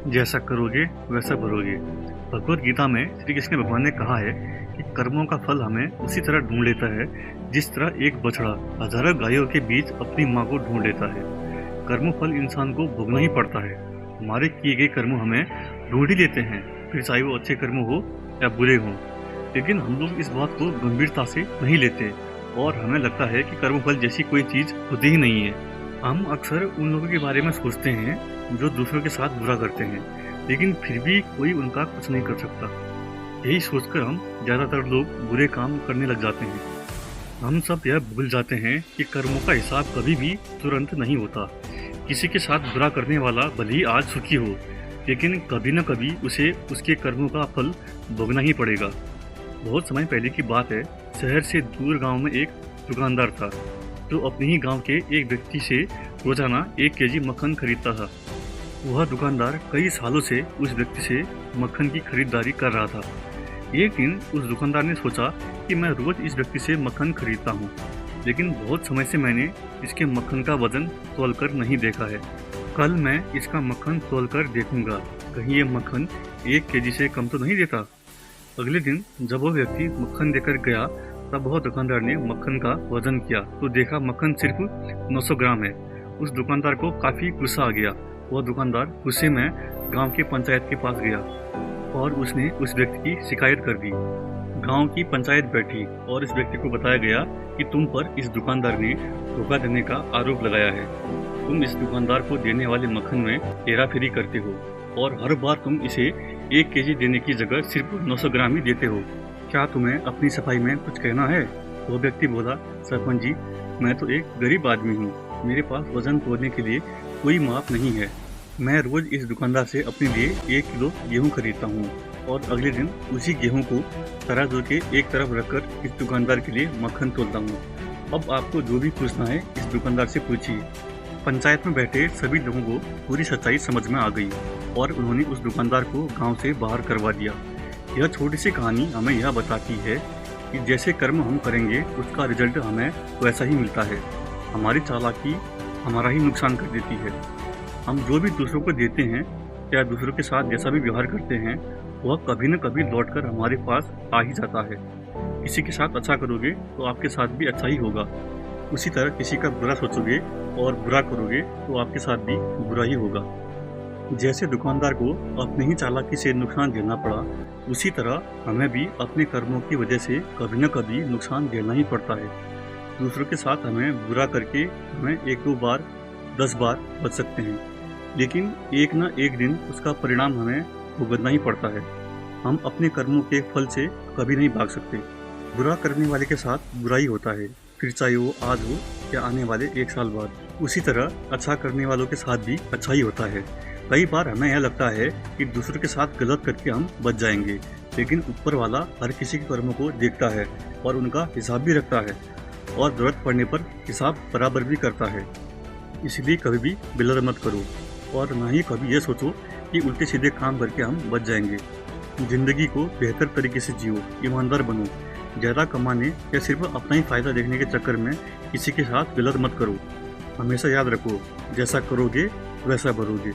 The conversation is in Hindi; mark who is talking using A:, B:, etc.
A: जैसा करोगे वैसा भरोगे। भगवत गीता में श्री कृष्ण भगवान ने कहा है कि कर्मों का फल हमें उसी तरह ढूंढ लेता है जिस तरह एक बछड़ा हजारों गायों के बीच अपनी माँ को ढूंढ लेता है। कर्म फल इंसान को भोगना ही पड़ता है। हमारे किए गए कर्म हमें ढूंढ ही लेते हैं, फिर चाहे वो अच्छे कर्म हो या बुरे हों। लेकिन हम लोग इस बात को गंभीरता से नहीं लेते और हमें लगता है कि कर्मफल जैसी कोई चीज होती ही नहीं है। हम अक्सर उन लोगों के बारे में सोचते हैं जो दूसरों के साथ बुरा करते हैं, लेकिन फिर भी कोई उनका कुछ नहीं कर सकता। यही सोचकर हम ज्यादातर लोग बुरे काम करने लग जाते हैं। हम सब यह भूल जाते हैं कि कर्मों का हिसाब कभी भी तुरंत नहीं होता। किसी के साथ बुरा करने वाला भले ही आज सुखी हो, लेकिन कभी न कभी उसे उसके कर्मों का फल भोगना ही पड़ेगा। बहुत समय पहले की बात है, शहर से दूर गांव में एक दुकानदार था जो अपने ही गांव के एक व्यक्ति से रोजाना 1 केजी मक्खन खरीदता था। वह दुकानदार कई सालों से उस व्यक्ति से मक्खन की खरीदारी कर रहा था। एक दिन उस दुकानदार ने सोचा कि मैं रोज इस व्यक्ति से मक्खन खरीदता हूँ, लेकिन बहुत समय से मैंने इसके मक्खन का वजन तौल कर नहीं देखा है। कल मैं इसका मक्खन तौल कर देखूंगा, कहीं ये मक्खन 1 केजी से कम तो नहीं देता। अगले दिन जब वह व्यक्ति मक्खन देकर गया, तब वह दुकानदार ने मक्खन का वजन किया तो देखा मक्खन सिर्फ 900 ग्राम है। उस दुकानदार को काफी गुस्सा आ गया। वह दुकानदार गुस्से में गांव की पंचायत के पास गया और उसने उस व्यक्ति की शिकायत कर दी। गांव की पंचायत बैठी और इस व्यक्ति को बताया गया कि तुम पर इस दुकानदार ने धोखा देने का आरोप लगाया है। तुम इस दुकानदार को देने वाले मक्खन में हेराफेरी करते हो और हर बार तुम इसे 1 केजी देने की जगह सिर्फ 900 ग्राम ही देते हो। क्या तुम्हें अपनी सफाई में कुछ कहना है? वो व्यक्ति बोला, सरपंच जी, मैं तो एक गरीब आदमी हूँ, मेरे पास वजन तोलने के लिए कोई माप नहीं है। मैं रोज इस दुकानदार से अपने लिए 1 किलो गेहूँ खरीदता हूँ और अगले दिन उसी गेहूँ को तराजू के एक तरफ रखकर इस दुकानदार के लिए मक्खन तोलता हूँ। अब आपको जो भी पूछना है इस दुकानदार से पूछिए। पंचायत में बैठे सभी लोगों को पूरी सच्चाई समझ में आ गई और उन्होंने उस दुकानदार को गांव से बाहर करवा दिया। यह छोटी सी कहानी हमें यह बताती है कि जैसे कर्म हम करेंगे उसका रिजल्ट हमें वैसा ही मिलता है। हमारी चालाकी हमारा ही नुकसान कर देती है। हम जो भी दूसरों को देते हैं या दूसरों के साथ जैसा भी व्यवहार करते हैं, वह कभी न कभी लौटकर हमारे पास आ ही जाता है। किसी के साथ अच्छा करोगे तो आपके साथ भी अच्छा ही होगा। उसी तरह किसी का बुरा सोचोगे और बुरा करोगे तो आपके साथ भी बुरा ही होगा। जैसे दुकानदार को अपनी ही चालाकी से नुकसान झेलना पड़ा, उसी तरह हमें भी अपने कर्मों की वजह से कभी न कभी नुकसान झेलना ही पड़ता है। दूसरों के साथ हमें बुरा करके हमें 1-2 बार 10 बार बच सकते हैं, लेकिन एक न एक दिन उसका परिणाम हमें भुगतना ही पड़ता है। हम अपने कर्मों के फल से कभी नहीं भाग सकते। बुरा करने वाले के साथ बुरा ही होता है, फिर चाहे वो आज हो या आने वाले 1 साल बाद। उसी तरह अच्छा करने वालों के साथ भी अच्छा ही होता है। कई बार हमें यह लगता है कि दूसरों के साथ गलत करके हम बच जाएंगे, लेकिन ऊपर वाला हर किसी के कर्मों को देखता है और उनका हिसाब भी रखता है और जरूरत पड़ने पर हिसाब बराबर भी करता है। इसलिए कभी भी बिलर मत करो और ना ही कभी ये सोचो कि उल्टे सीधे काम करके हम बच जाएंगे। जिंदगी को बेहतर तरीके से जियो, ईमानदार बनो। ज़्यादा कमाने या सिर्फ अपना ही फायदा देखने के चक्कर में किसी के साथ गलत मत करो। हमेशा याद रखो, जैसा करोगे वैसा भरोगे।